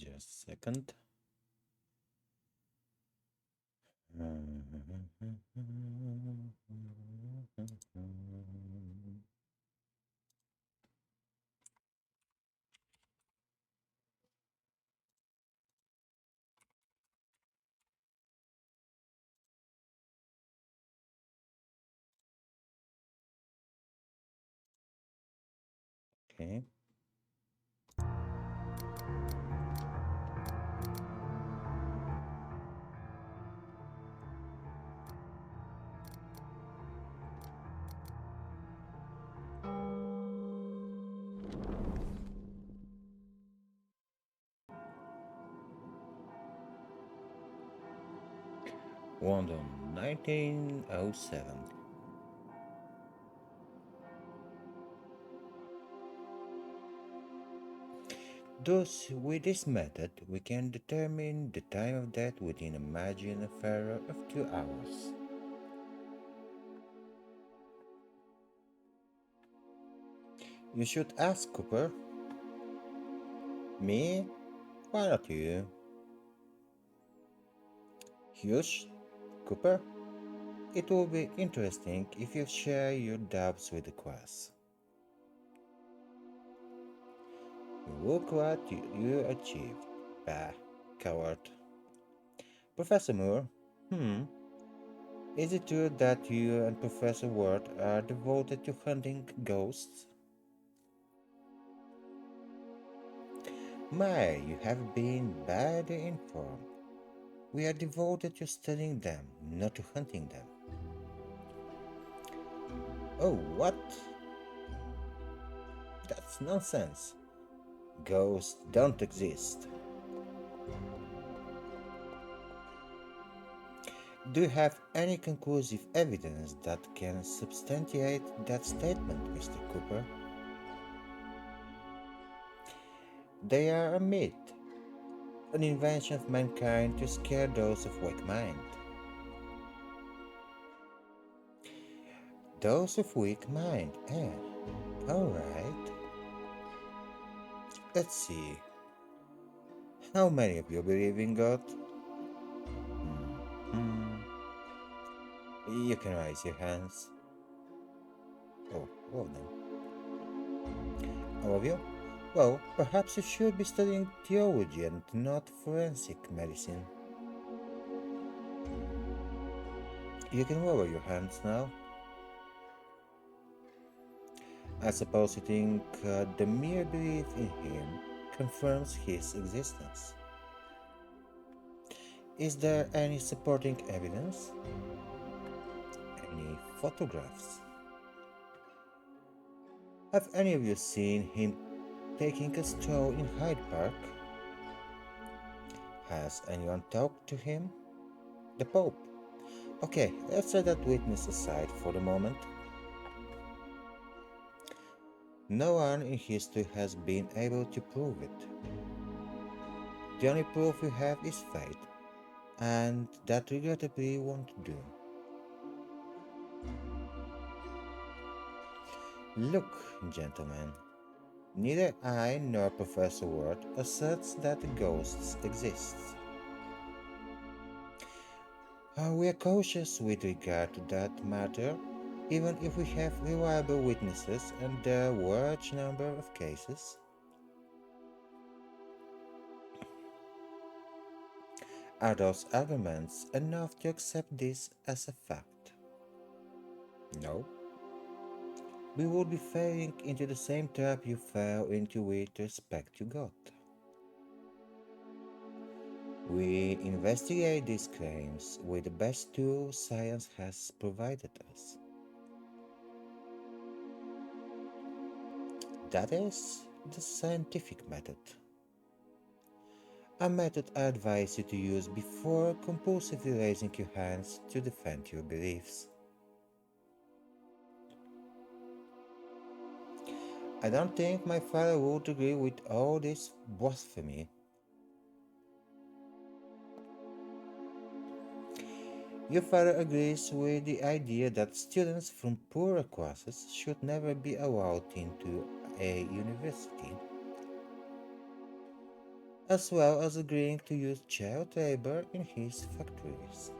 Just a second. Okay. London, 1907. Thus, with this method, we can determine the time of death within a margin of error of 2 hours. You should ask Cooper. Me? Why not you? Hughes? Cooper? It will be interesting if you share your doubts with the class. Look what you achieved. Bah, coward. Professor Moore? Is it true that you and Professor Ward are devoted to hunting ghosts? My, you have been badly informed. We are devoted to studying them, not to hunting them. Oh, what? That's nonsense. Ghosts don't exist. Do you have any conclusive evidence that can substantiate that statement, Mr. Cooper? They are a myth, an invention of mankind to scare those of weak mind. Those of weak mind, eh? Alright. Let's see. How many of you believe in God? Hmm. You can raise your hands. Oh, well then. All of you? Well, perhaps you should be studying theology and not forensic medicine. You can lower your hands now. I suppose you think the mere belief in him confirms his existence. Is there any supporting evidence? Any photographs? Have any of you seen him taking a stroll in Hyde Park? Has anyone talked to him? The Pope. Okay, let's set that witness aside for the moment. No one in history has been able to prove it. The only proof we have is fate, and that regrettably won't do. Look, gentlemen, neither I nor Professor Ward asserts that ghosts exist. We are cautious with regard to that matter, even if we have reliable witnesses and a large number of cases. Are those arguments enough to accept this as a fact? No. We would be falling into the same trap you fell into with respect to God. We investigate these claims with the best tools science has provided us. That is the scientific method. A method I advise you to use before compulsively raising your hands to defend your beliefs. I don't think my father would agree with all this blasphemy. Your father agrees with the idea that students from poorer classes should never be allowed into a university. as well as agreeing to use child labor in his factories.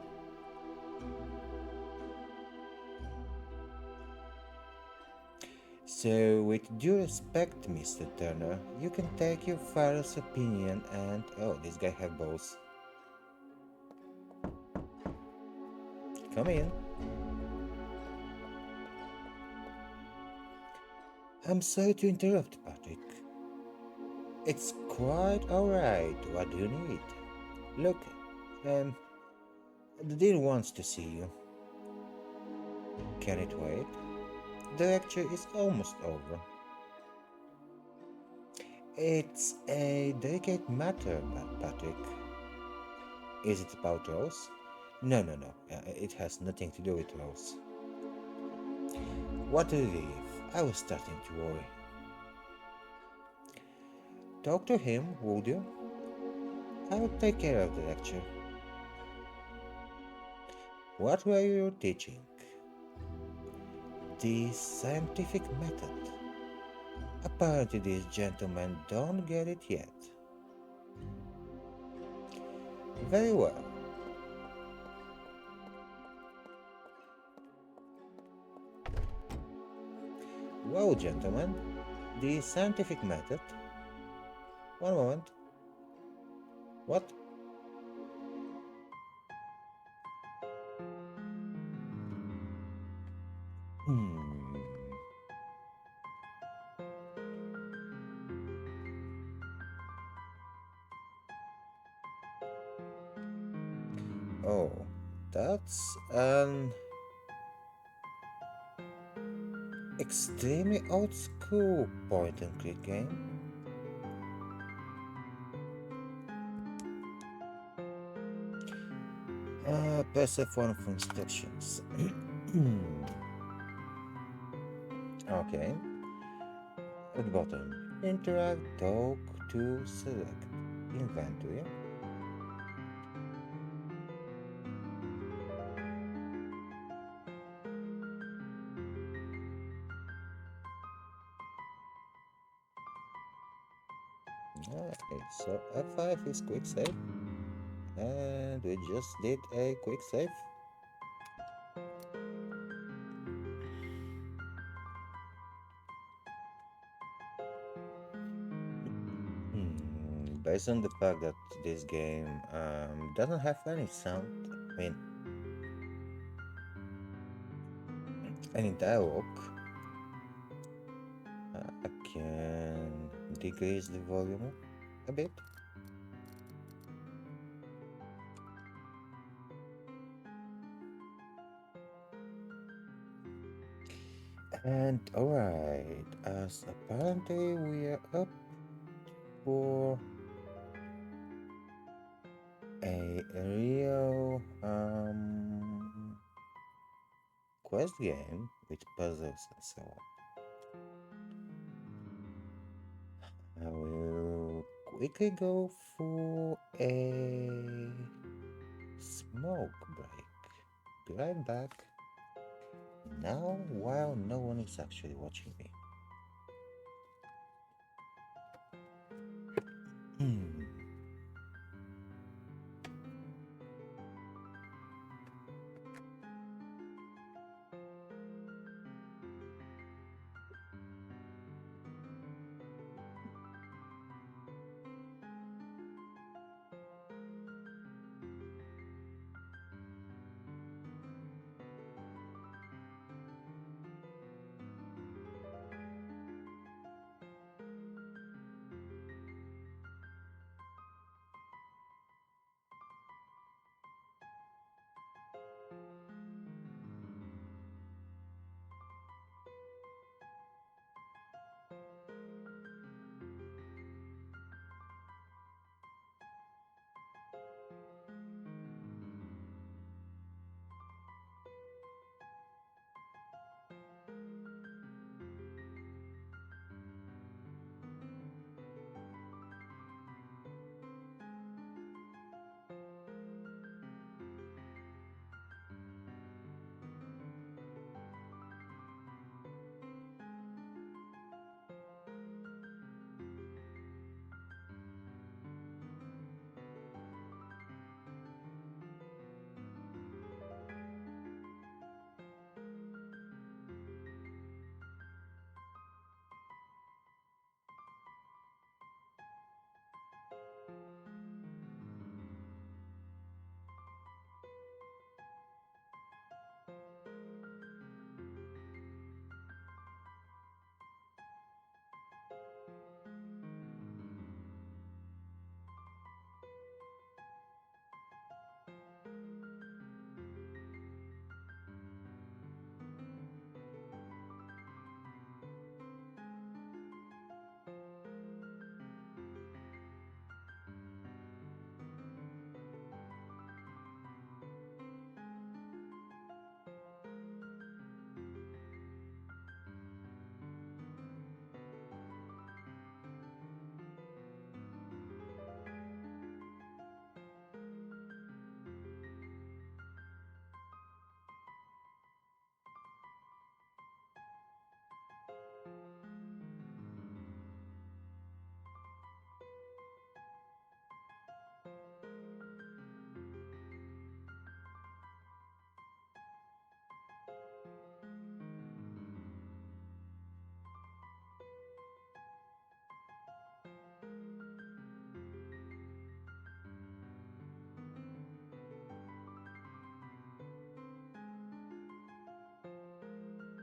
So, with due respect, Mr. Turner, you can take your father's opinion and. Oh, this guy have balls. Come in. I'm sorry to interrupt, Patrick. It's quite alright. What do you need? Look, um, the dean wants to see you. Can it wait? The lecture is almost over. It's a delicate matter, Patrick. Is it about Rose? No, no, no. It has nothing to do with Rose. What a relief. I was starting to worry. Talk to him, would you? I will take care of the lecture. What were you teaching? The scientific method. Apparently these gentlemen don't get it yet. Very well. Well, gentlemen, the scientific method. One moment. What? Hmm. Oh, that's an extremely old school point and click game. Press F1 for instructions. Okay. At the bottom, interact, talk to select. Inventory. Okay, so F5 is quick save. And we just did a quick save. Based on the fact that this game doesn't have any sound, I mean, any dialogue, I can decrease the volume a bit. And alright, as apparently we are up for a real quest game with puzzles and so on. I will quickly go for a smoke break. Be right back. Now, while no one is actually watching me. Hmm.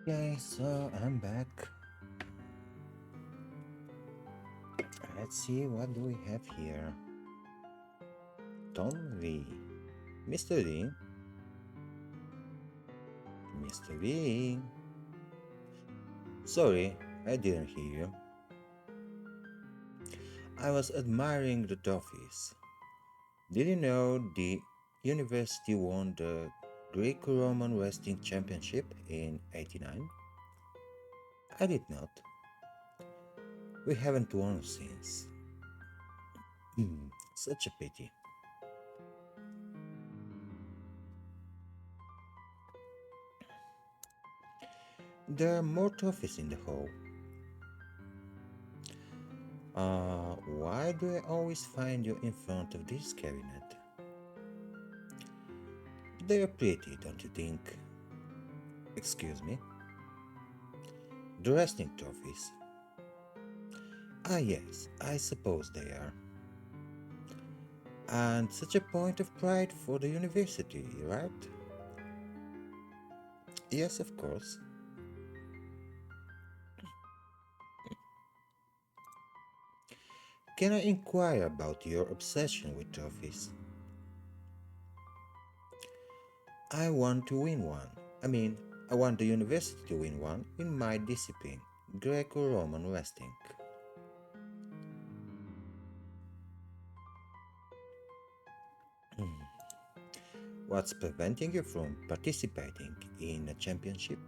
Okay, so I'm back. Let's see what do we have here. Tom V. Mr. V. Mr. V. Sorry, I didn't hear you. I was admiring the trophies. Did you know the university won the Greco-Roman Wrestling Championship in '89? I did not. We haven't won since. Such a pity. There are more trophies in the hall. Why do I always find you in front of this cabinet? They are pretty, don't you think? Excuse me? The wrestling trophies. Ah, yes, I suppose they are. And such a point of pride for the university, right? Yes, of course. Can I inquire about your obsession with trophies? I want to win one. I mean, I want the university to win one in my discipline, Greco Roman wrestling. What's preventing you from participating in a championship?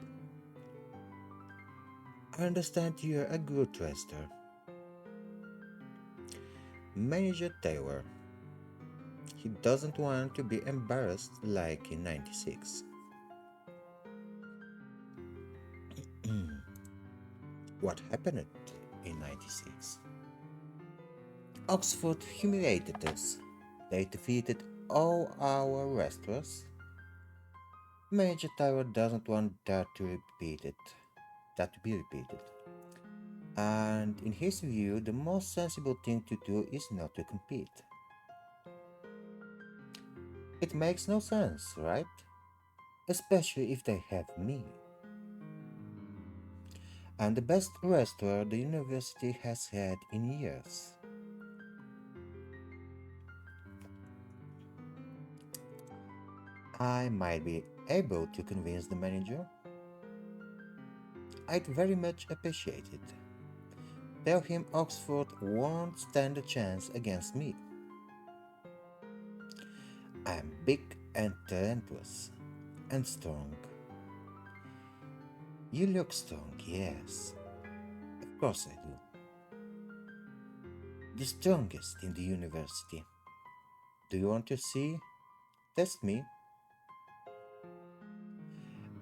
I understand you're a good wrestler. Manager Taylor. He doesn't want to be embarrassed like in '96. What happened in '96? Oxford humiliated us. They defeated all our wrestlers. Major Taylor doesn't want that to be repeated. And in his view, the most sensible thing to do is not to compete. It makes no sense, right? Especially if they have me. I'm the best wrestler the university has had in years. I might be able to convince the manager. I'd very much appreciate it. Tell him Oxford won't stand a chance against me. I'm big and talentless and strong. You look strong, yes. Of course I do. The strongest in the university. Do you want to see? Test me.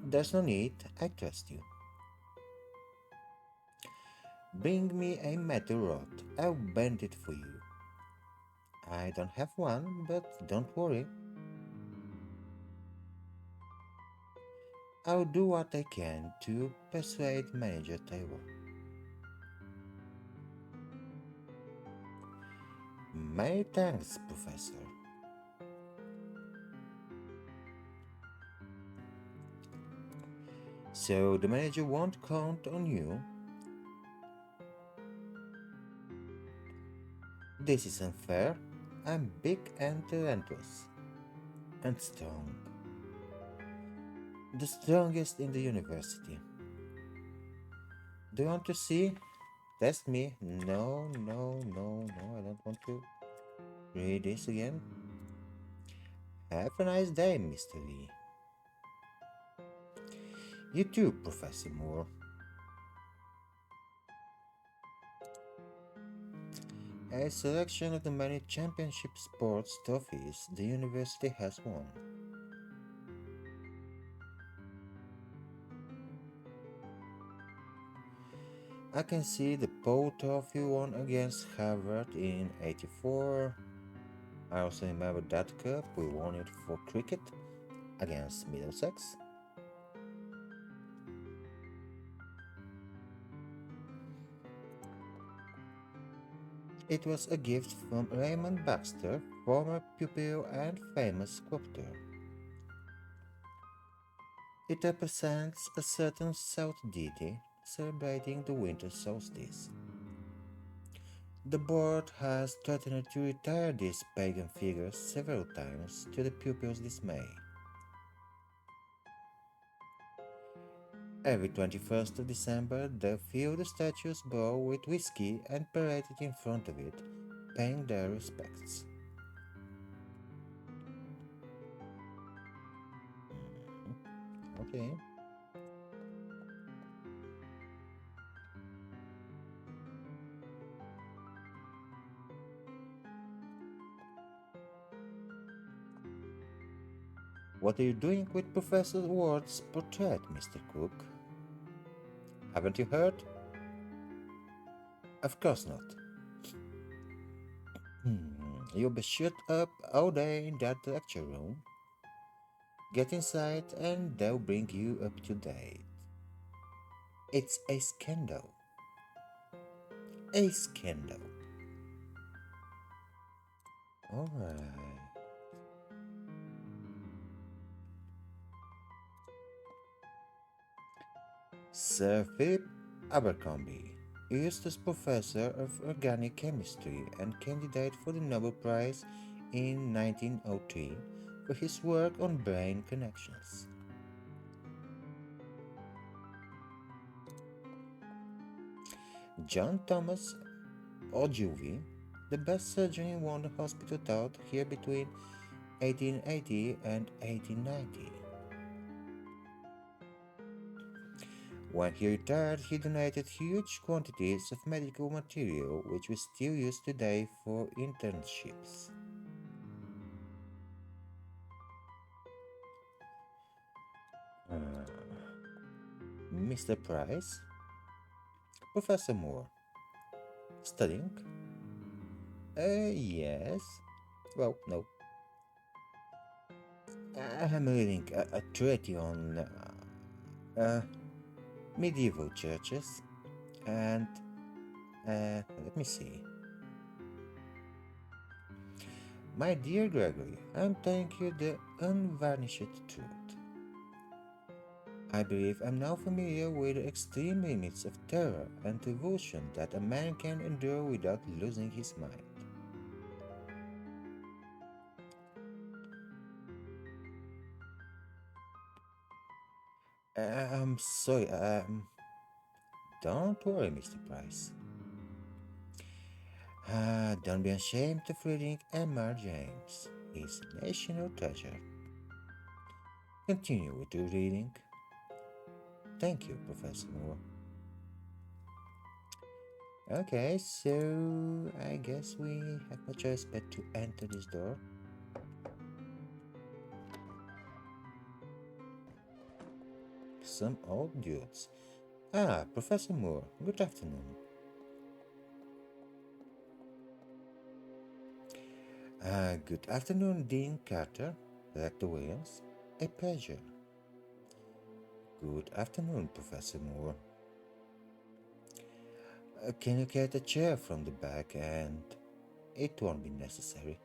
There's no need, I trust you. Bring me a metal rod, I'll bend it for you. I don't have one, but don't worry. I'll do what I can to persuade Manager Taylor. Many thanks, Professor. So the manager won't count on you? This is unfair. I'm big and relentless. And strong. The strongest in the university. Do you want to see? Test me? No, no, no, no, I don't want to read this again. Have a nice day, Mr. Lee. You too, Professor Moore. A selection of the many championship sports trophies the university has won. I can see the Poe Trophy won against Harvard in '84. I also remember that cup we won it for cricket against Middlesex. It was a gift from Raymond Baxter, former pupil and famous sculptor. It represents a certain south deity celebrating the winter solstice. The board has threatened to retire these pagan figures several times to the pupils' dismay. Every 21st of December, they fill the statue's bowl with whiskey and parade it in front of it, paying their respects. Okay. What are you doing with Professor Ward's portrait, Mr. Cook? Haven't you heard? Of course not. You'll be shut up all day in that lecture room. Get inside and they'll bring you up to date. It's a scandal. A scandal. Alright. Sir Philip Abercrombie, Eustace Professor of Organic Chemistry and candidate for the Nobel Prize in 1903 for his work on brain connections. John Thomas Ogilvy, the best surgeon in London Hospital, taught here between 1880 and 1890. When he retired, he donated huge quantities of medical material which we still use today for internships. Uh, Mr. Price, Professor Moore, studying? Yes. Well, no. I'm reading a treatise on uh, medieval churches and let me see. My dear Gregory, I'm telling you the unvarnished truth. I believe I'm now familiar with the extreme limits of terror and devotion that a man can endure without losing his mind. I'm sorry, don't worry, Mr. Price. Don't be ashamed of reading M.R. James. He's a national treasure. Continue with your reading. Thank you, Professor Moore. Okay, so I guess we have no choice but to enter this door. Some old dudes. Professor Moore, good afternoon. Good afternoon, Dean Carter, Rector Williams. A pleasure. Good afternoon, Professor Moore. Can you get a chair from the back and it won't be necessary.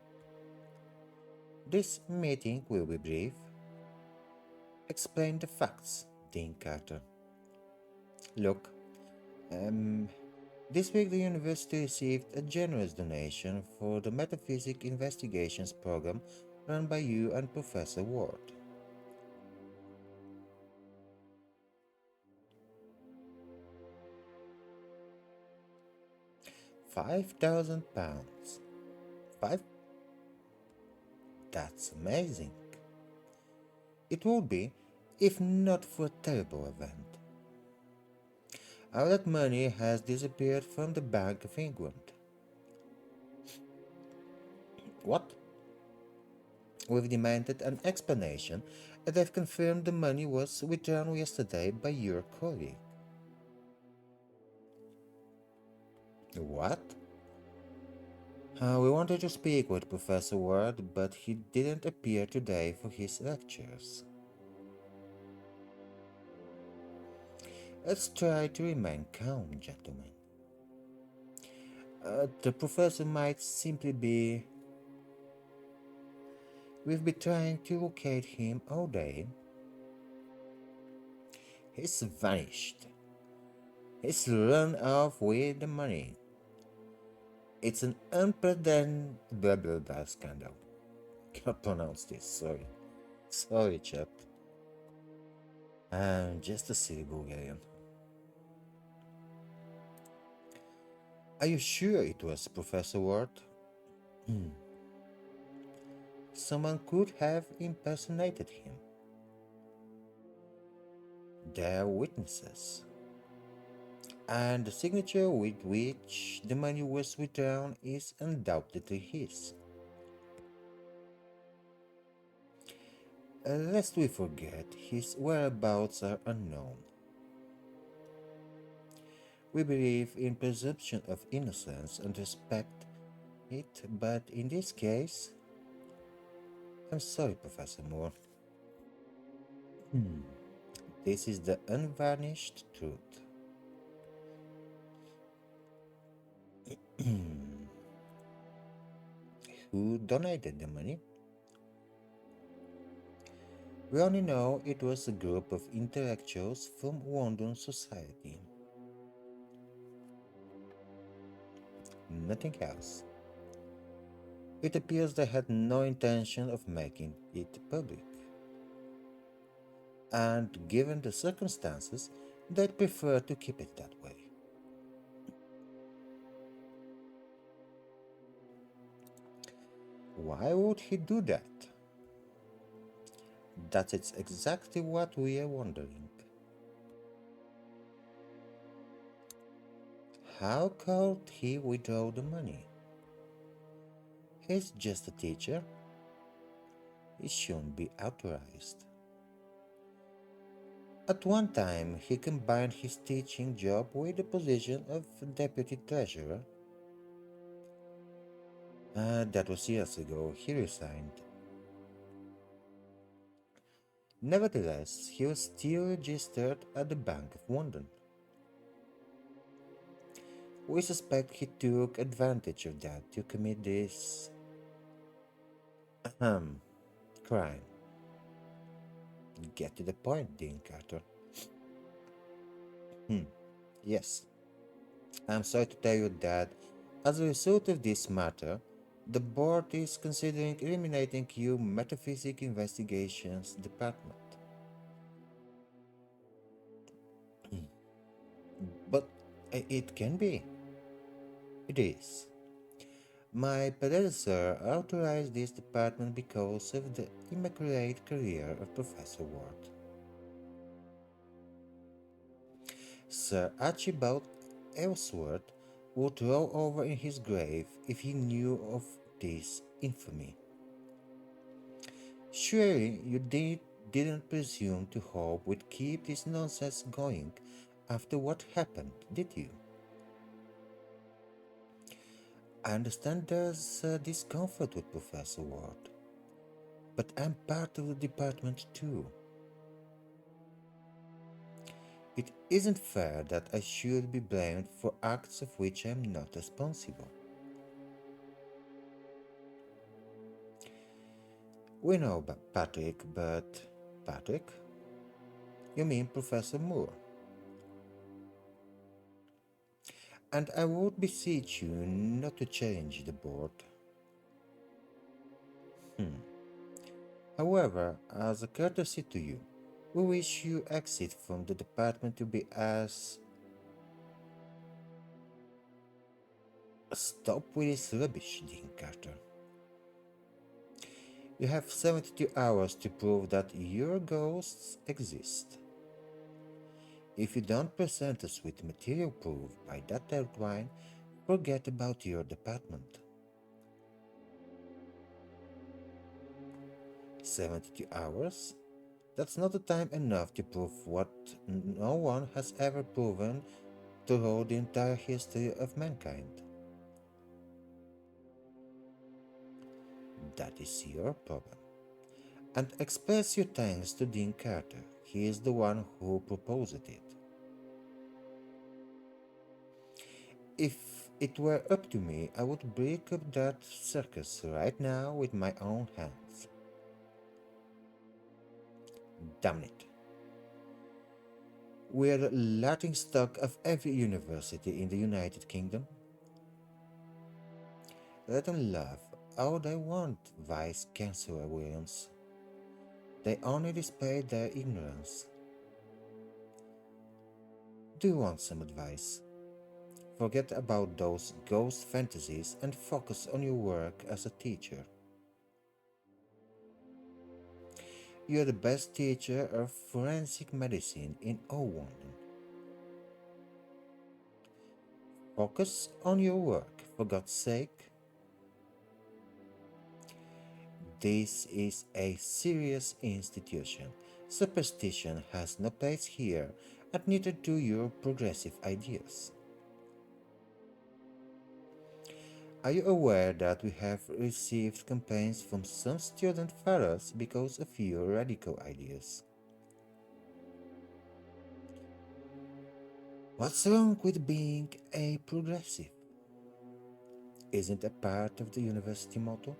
This meeting will be brief. Explain the facts, Dean Carter. Look, this week the university received a generous donation for the Metaphysics Investigations program run by you and Professor Ward. 5,000 pounds. Five? That's amazing. It would be, if not for a terrible event. All that money has disappeared from the Bank of England. What? We've demanded an explanation, and they've confirmed the money was withdrawn yesterday by your colleague. What? We wanted to speak with Professor Ward, but he didn't appear today for his lectures. Let's try to remain calm, gentlemen. The professor might simply be. We've been trying to locate him all day. He's vanished. He's run off with the money. It's an unprecedented blah blah blah scandal. Can't pronounce this, sorry. Sorry, chap. I'm just a silly Bulgarian. Are you sure it was Professor Ward? Hmm. Someone could have impersonated him. There are witnesses. And the signature with which the money was withdrawn is undoubtedly his. Lest we forget, his whereabouts are unknown. We believe in presumption of innocence and respect it, but in this case, I'm sorry, Professor Moore. Hmm. This is the unvarnished truth. Who donated the money? We only know it was a group of intellectuals from London society. Nothing else. It appears they had no intention of making it public. And given the circumstances, they'd prefer to keep it that way. Why would he do that? That's exactly what we are wondering. How could he withdraw the money? He's just a teacher. He shouldn't be authorized. At one time, he combined his teaching job with the position of deputy treasurer. That was years ago. He resigned. Nevertheless, he was still registered at the Bank of London. We suspect he took advantage of that to commit this crime. Get to the point, Dean Carter. Yes, I'm sorry to tell you that as a result of this matter, the board is considering eliminating your metaphysics investigations department. But it can be. It is. My predecessor authorized this department because of the immaculate career of Professor Ward. Sir Archibald Ellsworth would roll over in his grave if he knew of this infamy. Surely you didn't presume to hope we'd keep this nonsense going after what happened, did you? I understand there's discomfort with Professor Ward, but I'm part of the department too. It isn't fair that I should be blamed for acts of which I'm not responsible. We know about Patrick, but Patrick? You mean Professor Moore? And I would beseech you not to challenge the board. However, as a courtesy to you, we wish you exit from the department to be as... Stop with this rubbish, Dean Carter. You have 72 hours to prove that your ghosts exist. If you don't present us with material proof by that deadline, forget about your department. 72 hours? That's not a time enough to prove what no one has ever proven throughout the entire history of mankind. That is your problem. And express your thanks to Dean Carter. He is the one who proposed it. If it were up to me, I would break up that circus right now with my own hands. Damn it. We're the laughing stock of every university in the United Kingdom. Let them laugh all they want, Vice Chancellor Williams. They only display their ignorance. Do you want some advice? Forget about those ghost fantasies and focus on your work as a teacher. You're the best teacher of forensic medicine in all London. Focus on your work, for God's sake. This is a serious institution. Superstition has no place here, and neither do your progressive ideas. Are you aware that we have received complaints from some student fathers because of your radical ideas? What's wrong with being a progressive? Isn't a part of the university motto?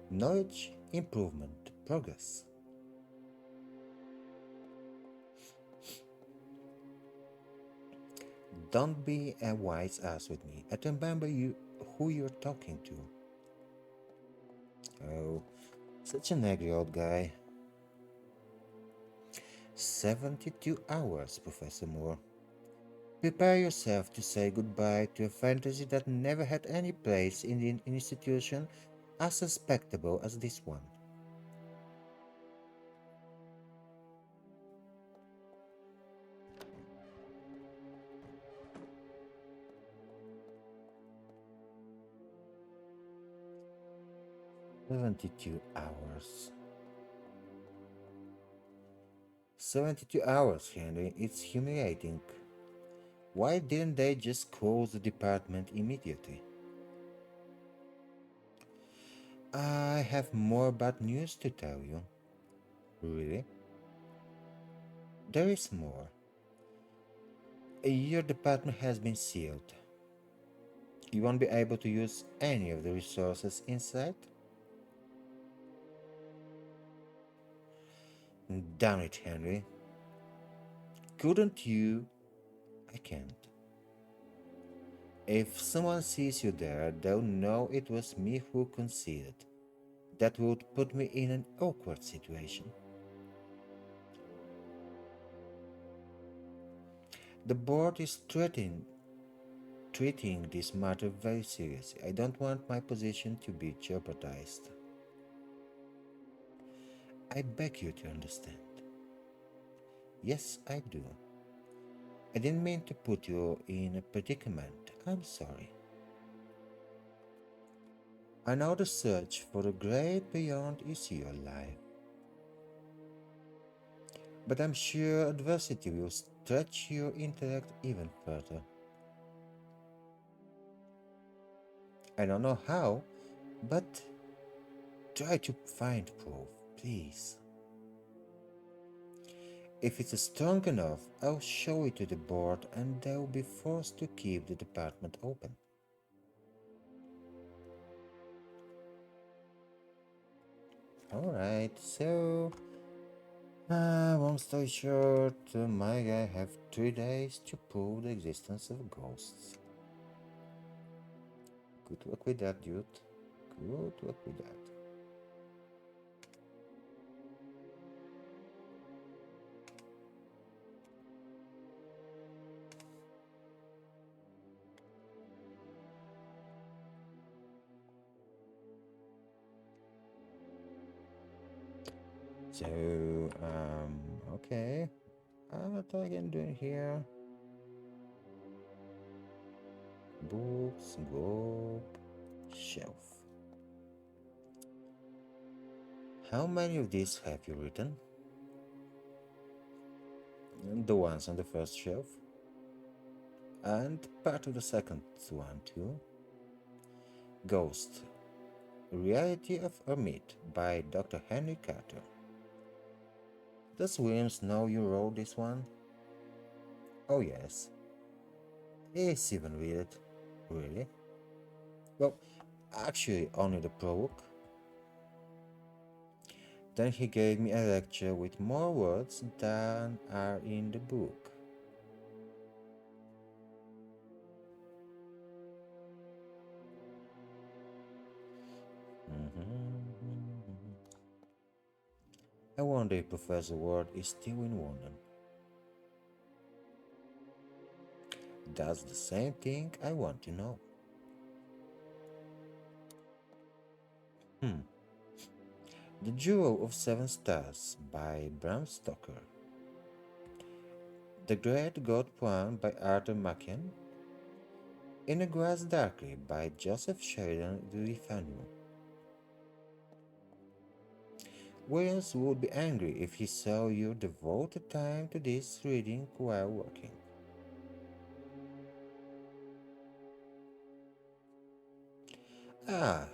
Knowledge, improvement, progress. Don't be a wise ass with me. I remember you who you're talking to. Oh, such an angry old guy. 72 hours, Professor Moore. Prepare yourself to say goodbye to a fantasy that never had any place in an institution as respectable as this one. "72 hours. 72 hours, Henry. It's humiliating. Why didn't they just close the department immediately?" "I have more bad news to tell you." "Really?" "There is more. Your department has been sealed. You won't be able to use any of the resources inside." "Damn it, Henry. Couldn't you?" "I can't. If someone sees you there, they'll know it was me who conceded. That would put me in an awkward situation. The board is treating this matter very seriously. I don't want my position to be jeopardized." "I beg you to understand." "Yes, I do. I didn't mean to put you in a predicament. I'm sorry. I know the search for the great beyond is your life. But I'm sure adversity will stretch your intellect even further. I don't know how, but try to find proof, please. If it's strong enough, I'll show it to the board and they'll be forced to keep the department open." Alright, so long story short, my guy have 3 days to prove the existence of ghosts. Good luck with that, dude. Good luck with that. So, okay. What I can do here? Books, globe, shelf. How many of these have you written? The ones on the first shelf. And part of the second one too. Ghost. Reality of a Myth by Dr. Henry Carter. Does Williams know you wrote this one? Oh yes. He's even read it. Really? Well, actually only the prologue. Then he gave me a lecture with more words than are in the book. Mhm. I wonder if Professor Ward is still in London. That's the same thing I want to know. Hmm. The Jewel of Seven Stars by Bram Stoker. The Great God Plan by Arthur Machen. In a Grass Darkly by Joseph Sheridan Lefanu. Williams would be angry if he saw you devote time to this reading while working. Ah,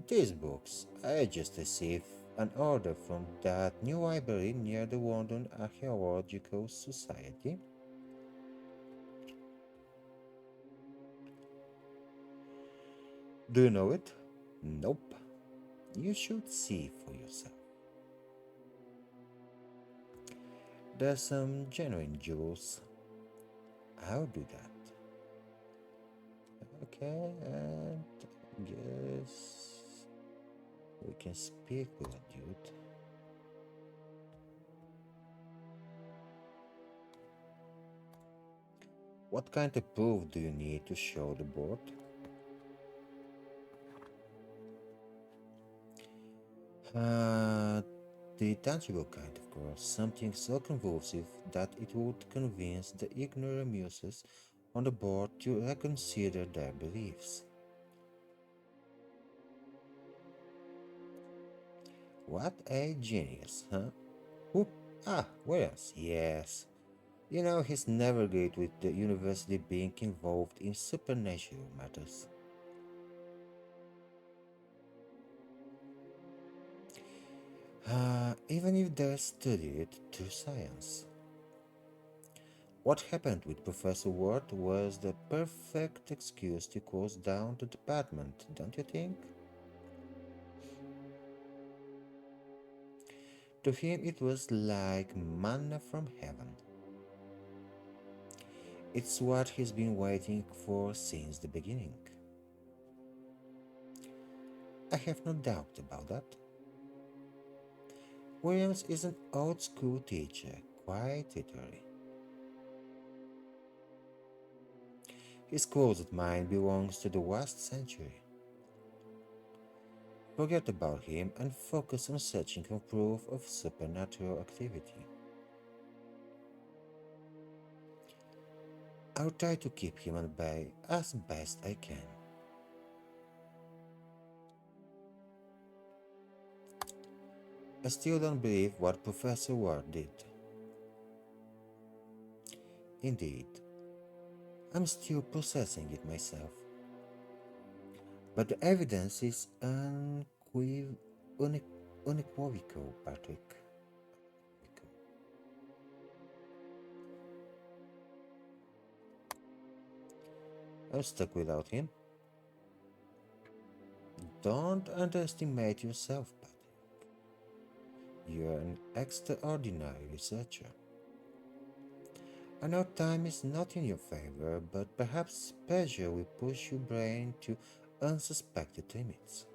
these books. I just received an order from that new library near the London Archaeological Society. Do you know it? Nope. You should see for yourself. There's some genuine jewels. I'll do that. Okay, and I guess we can speak with a dude. What kind of proof do you need to show the board? Uh, the tangible kind, of course, something so convulsive that it would convince the ignoramuses on the board to reconsider their beliefs. What a genius, huh? Who? Ah, Williams, yes. You know, he's never good with the university being involved in supernatural matters. Even if they study it through science. What happened with Professor Ward was the perfect excuse to close down the department, don't you think? To him, it was like manna from heaven. It's what he's been waiting for since the beginning. I have no doubt about that. Williams is an old school teacher, quite literally. His closet mind belongs to the last century. Forget about him and focus on searching for proof of supernatural activity. I'll try to keep him at bay as best I can. I still don't believe what Professor Ward did. Indeed, I'm still processing it myself. But the evidence is unequivocal, Patrick. I'm stuck without him. Don't underestimate yourself, Patrick. You're an extraordinary researcher. I know time is not in your favor, but perhaps pleasure will push your brain to unsuspected limits.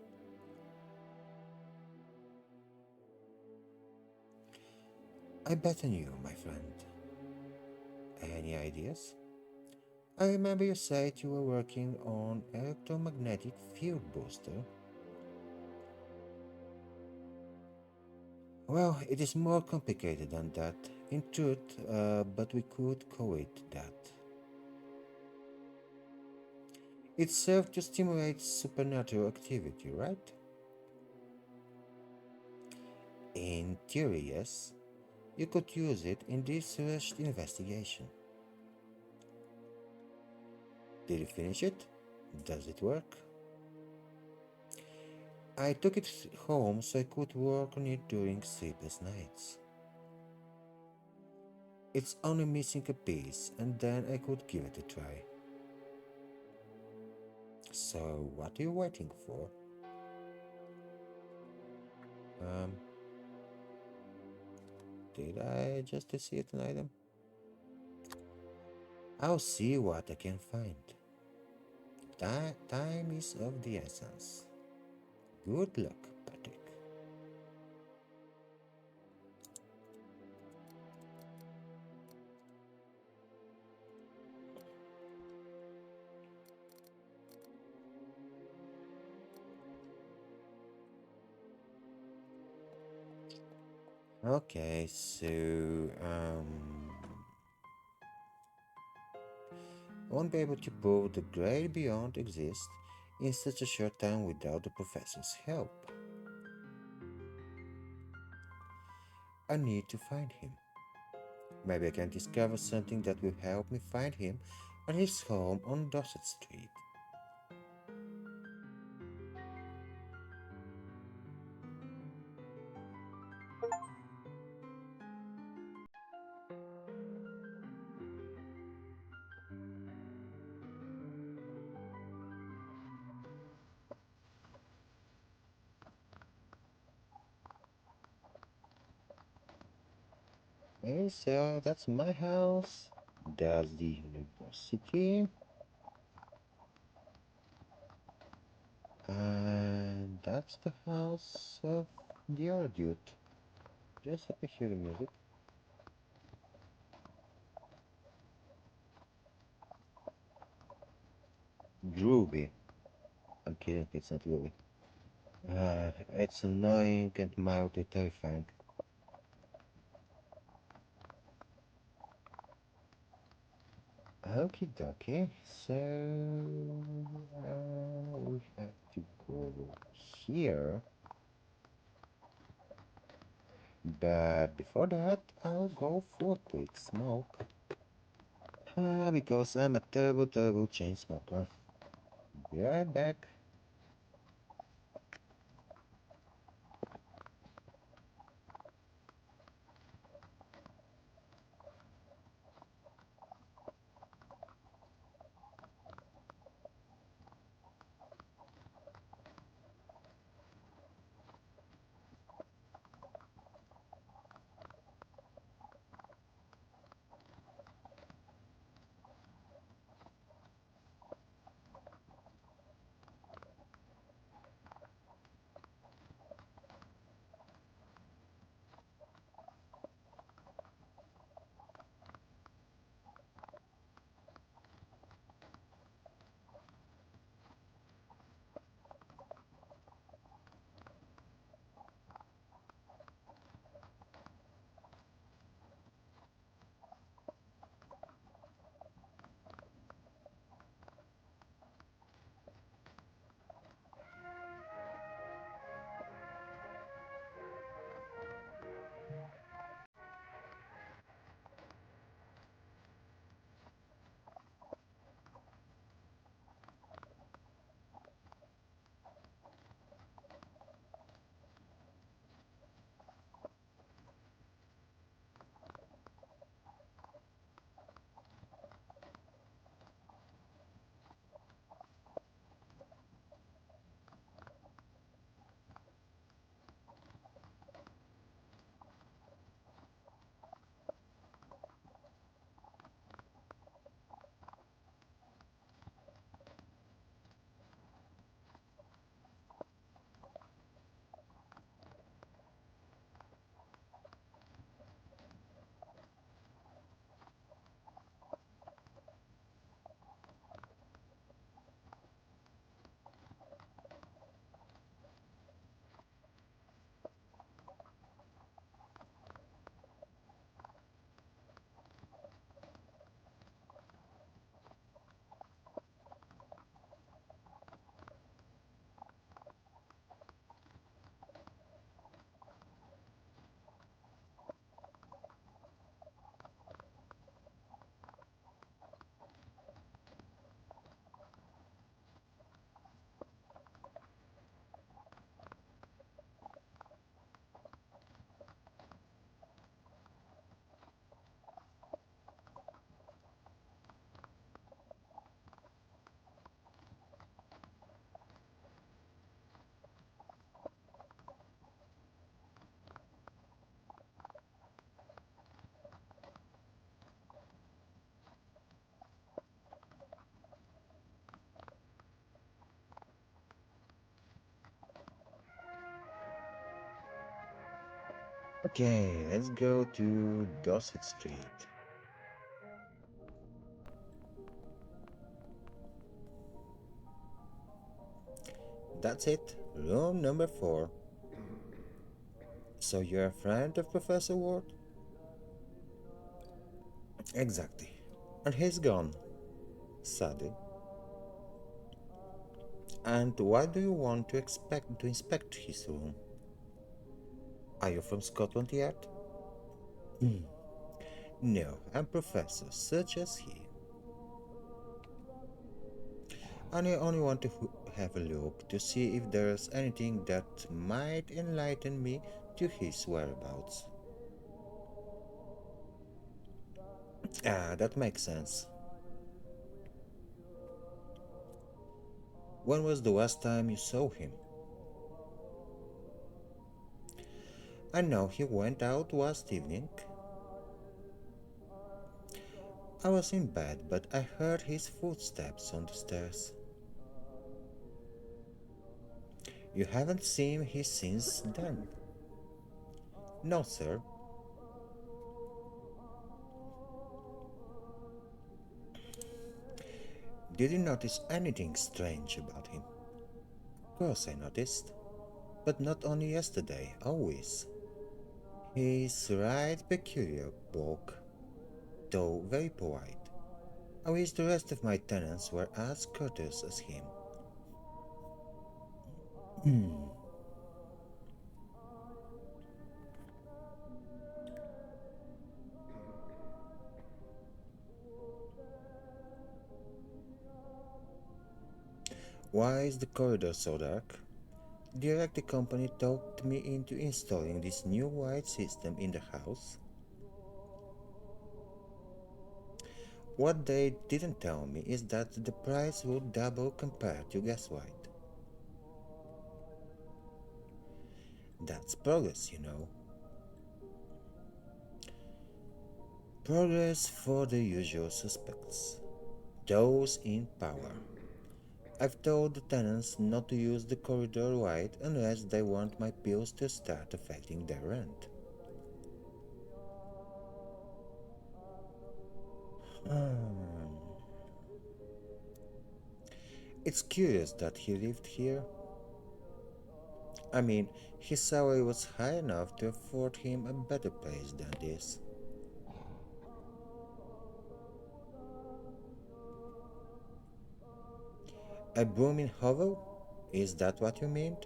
I bet on you, my friend. Any ideas? I remember you said you were working on electromagnetic field booster. Well, it is more complicated than that, in truth, but we could call it that. It served to stimulate supernatural activity, right? In theory, yes. You could use it in this rushed investigation. Did you finish it? Does it work? I took it home so I could work on it during sleepless nights. It's only missing a piece, and then I could give it a try. So, what are you waiting for? Um, Did I just see it an item? I'll see what I can find. Time is of the essence. Good luck, Patrick. Okay, so won't be able to prove the great beyond exists in such a short time without the professor's help. I need to find him. Maybe I can discover something that will help me find him at his home on Dorset Street. Okay, so that's my house. That's the university. And that's the house of the other dude. Just let me hear the music. Groovy. I'm kidding, it's not groovy. It's annoying and mildly terrifying. Okie dokie, so we have to go here. But before that, I'll go for a quick smoke. Because I'm a terrible, terrible chain smoker. Be right back. Okay, let's go to Dorset Street. That's it, room number 4. So you're a friend of Professor Ward? Exactly. And he's gone, sadly. And why do you want to expect to inspect his room? Are you from Scotland yet? Hmm. No, I'm professor, such as he. And I only want to have a look to see if there's anything that might enlighten me to his whereabouts. Ah, that makes sense. When was the last time you saw him? I know he went out last evening. I was in bed, but I heard his footsteps on the stairs. You haven't seen him since then? No, sir. Did you notice anything strange about him? Of course I noticed. But not only yesterday, always. He's right peculiar bloke, though very polite. I wish the rest of my tenants were as courteous as him. Hmm. Why is the corridor so dark? The electric company talked me into installing this new light system in the house. What they didn't tell me is that the price would double compared to gaslight. That's progress, you know. Progress for the usual suspects, those in power. I've told the tenants not to use the corridor light unless they want my bills to start affecting their rent. Hmm. It's curious that he lived here. I mean, his salary was high enough to afford him a better place than this. A booming hovel? Is that what you meant?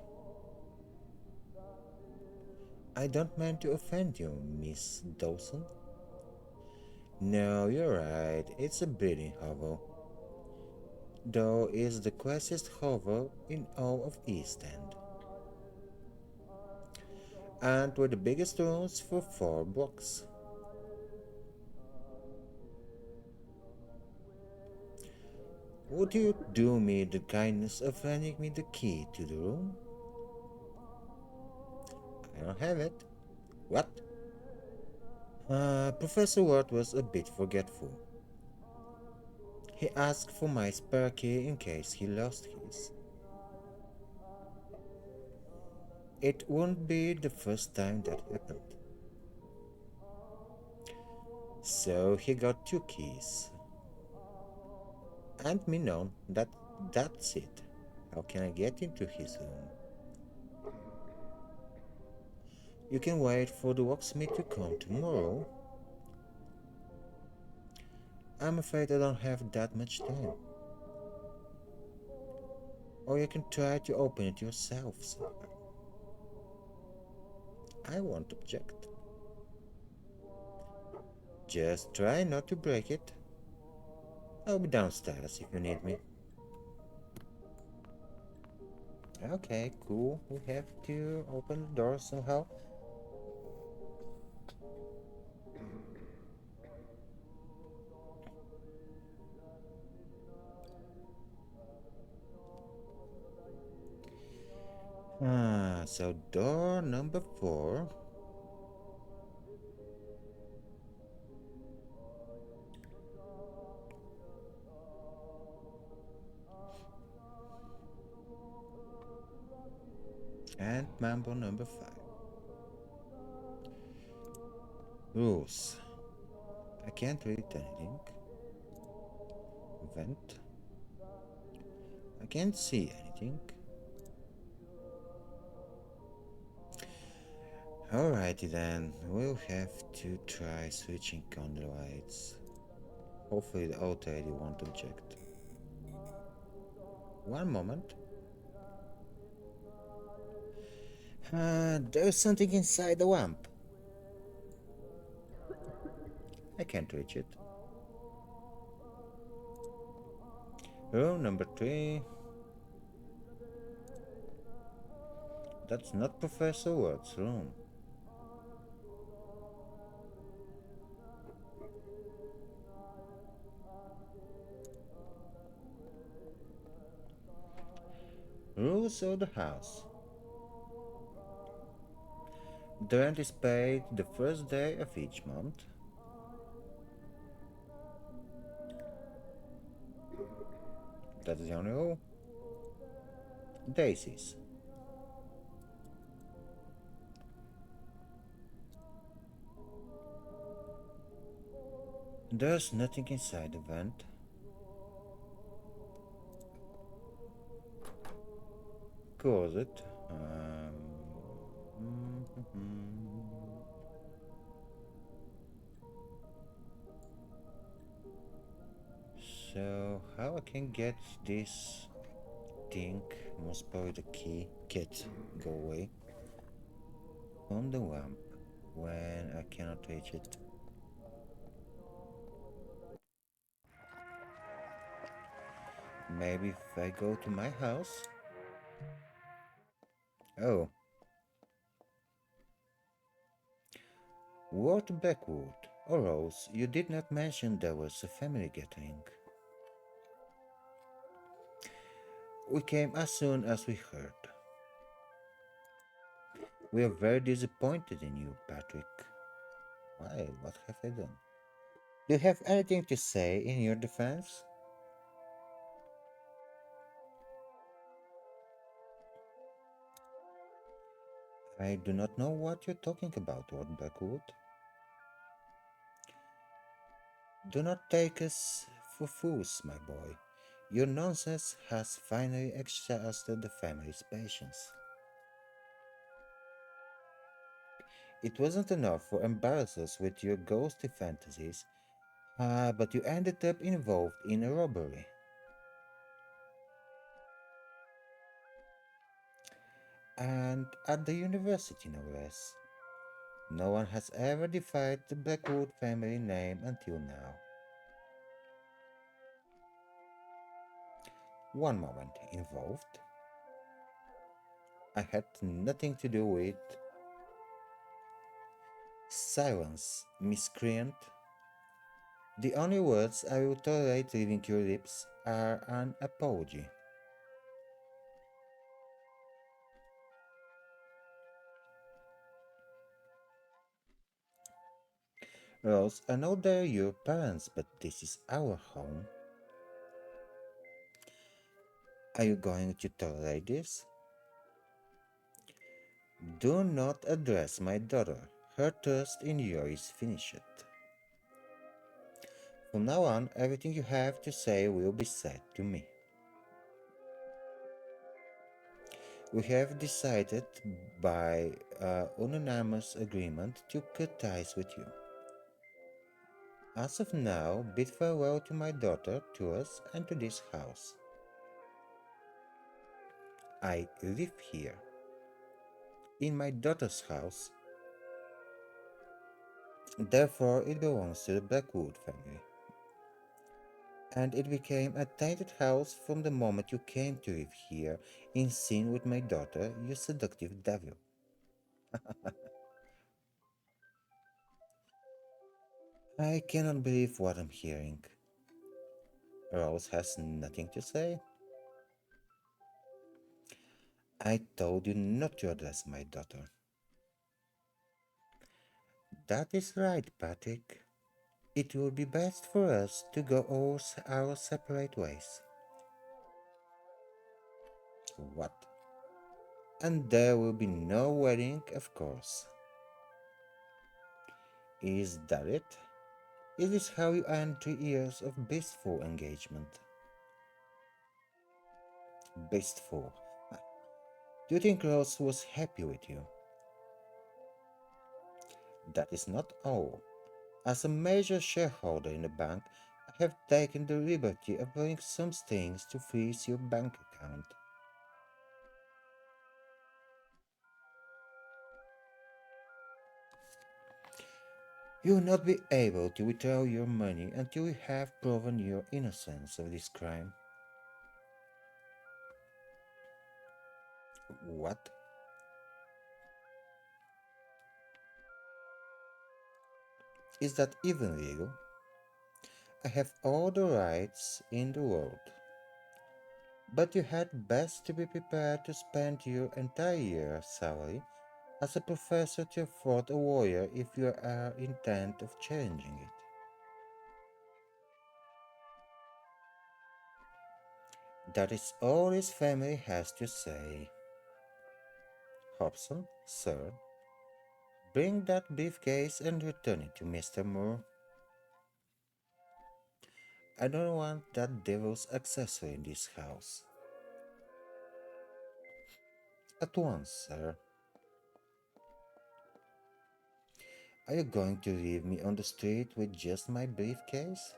I don't mean to offend you, Miss Dawson. No, you're right, it's a breeding hovel. Though it's the classiest hovel in all of East End. And with the biggest rooms for 4 blocks. Would you do me the kindness of lending me the key to the room? I don't have it. What? Professor Ward was a bit forgetful. He asked for my spare key in case he lost his. It won't be the first time that happened. So he got 2 keys. And me known that's it. How can I get into his room? You can wait for the locksmith to come tomorrow. I'm afraid I don't have that much time. Or you can try to open it yourself, sir. I won't object. Just try not to break it. I'll be downstairs if you need me. Okay, cool. We have to open the door somehow. So door number 4. And mambo number 5. Rules. I can't read anything. Vent. I can't see anything. Alrighty then, we'll have to try switching on the lights. Hopefully the auto ID won't object. One moment. There's something inside the lamp. I can't reach it. Room number 3. That's not Professor Ward's room. Rules of the house. The rent is paid the first day of each month. That's the only rule. Daisies. There's nothing inside the vent. Closet. So how I can get this thing? Most probably the key. Get go away from the lamp when I cannot reach it. Maybe if I go to my house. Oh, Ward Backwood. Or Rose, you did not mention there was a family gathering. We came as soon as we heard. We are very disappointed in you, Patrick. Why? What have I done? Do you have anything to say in your defense? I do not know what you're talking about, Lord Blackwood. Do not take us for fools, my boy. Your nonsense has finally exhausted the family's patience. It wasn't enough for embarrass us with your ghostly fantasies, but you ended up involved in a robbery. And at the university, no less. No one has ever defied the Blackwood family name until now. One moment, involved? I had nothing to do with. Silence, miscreant. The only words I will tolerate leaving your lips are an apology. Rose, I know they're your parents, but this is our home. Are you going to tolerate this? Do not address my daughter. Her trust in you is finished. From now on, everything you have to say will be said to me. We have decided by unanimous agreement to cut ties with you. As of now, bid farewell to my daughter, to us, and to this house. I live here, in my daughter's house. Therefore, it belongs to the Blackwood family. And it became a tainted house from the moment you came to live here, in sin with my daughter, you seductive devil. I cannot believe what I'm hearing. Rose has nothing to say. I told you not to address my daughter. That is right, Patrick. It will be best for us to go our separate ways. What? And there will be no wedding, of course. Is that it? Is this how you end 3 years of blissful engagement? Blissful. Do you think Rose was happy with you? That is not all. As a major shareholder in the bank, I have taken the liberty of doing some things to freeze your bank account. You will not be able to withdraw your money until you have proven your innocence of this crime. What? Is that even legal? I have all the rights in the world. But you had best to be prepared to spend your entire year's salary as a professor to afford a lawyer if you are intent of changing it. That is all his family has to say. Hobson, sir, bring that briefcase and return it to Mr. Moore. I don't want that devil's accessory in this house. At once, sir. Are you going to leave me on the street with just my briefcase?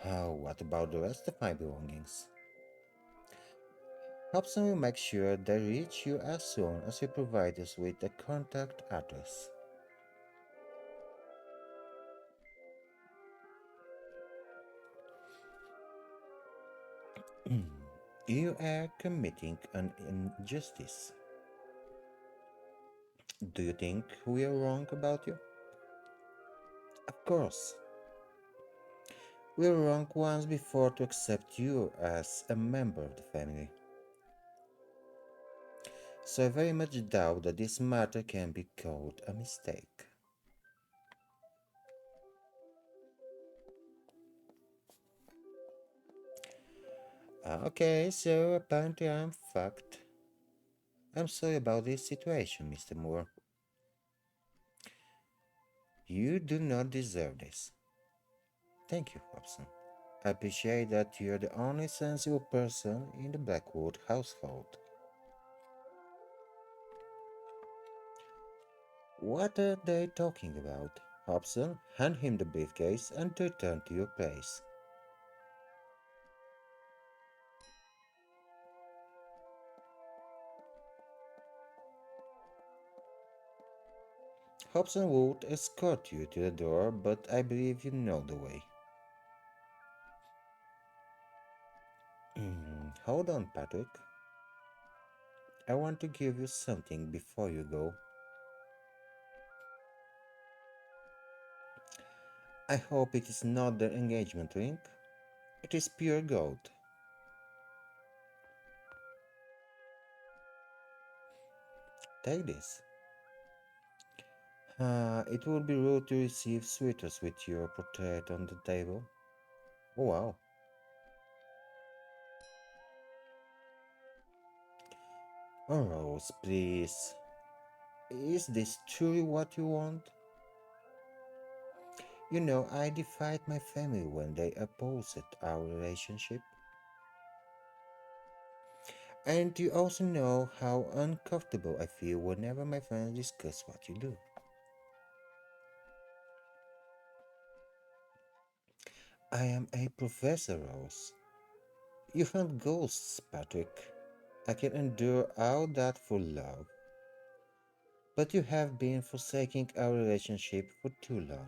What about the rest of my belongings? Hobson will make sure they reach you as soon as you provide us with a contact address. You are committing an injustice. Do you think we are wrong about you? Of course. We were wrong once before to accept you as a member of the family. So I very much doubt that this matter can be called a mistake. Okay, so apparently I'm fucked. I'm sorry about this situation, Mr. Moore. You do not deserve this. Thank you, Hobson. I appreciate that you're the only sensible person in the Blackwood household. What are they talking about? Hobson, hand him the briefcase and return to your place. Hobson would escort you to the door, but I believe you know the way. Hold on, Patrick. I want to give you something before you go. I hope it is not the engagement ring. It is pure gold. Take this. It would be rude to receive sweeters with your portrait on the table. Oh, wow. Oh, Rose, please. Is this truly what you want? You know, I defied my family when they opposed our relationship. And you also know how uncomfortable I feel whenever my friends discuss what you do. I am a professor, Rose. You hunt ghosts, Patrick. I can endure all that for love. But you have been forsaking our relationship for too long.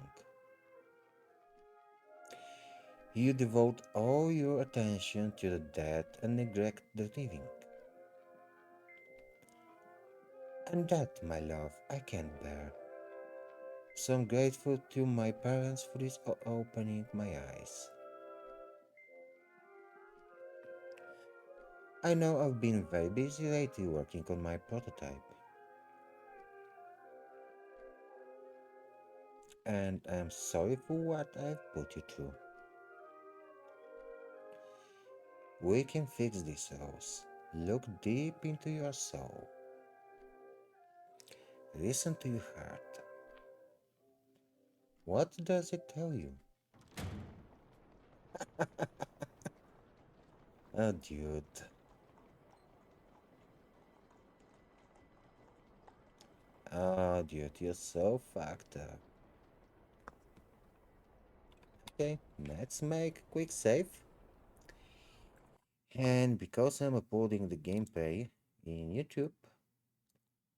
You devote all your attention to the dead and neglect the living. And that, my love, I can't bear. So I'm grateful to my parents for this opening my eyes. I know I've been very busy lately working on my prototype, and I'm sorry for what I've put you through. We can fix this, Rose. Look deep into your soul. Listen to your heart. What does it tell you? Oh, dude. Oh, dude, you're so fucked up. Okay, let's make a quick save. And because I'm uploading the gameplay in YouTube,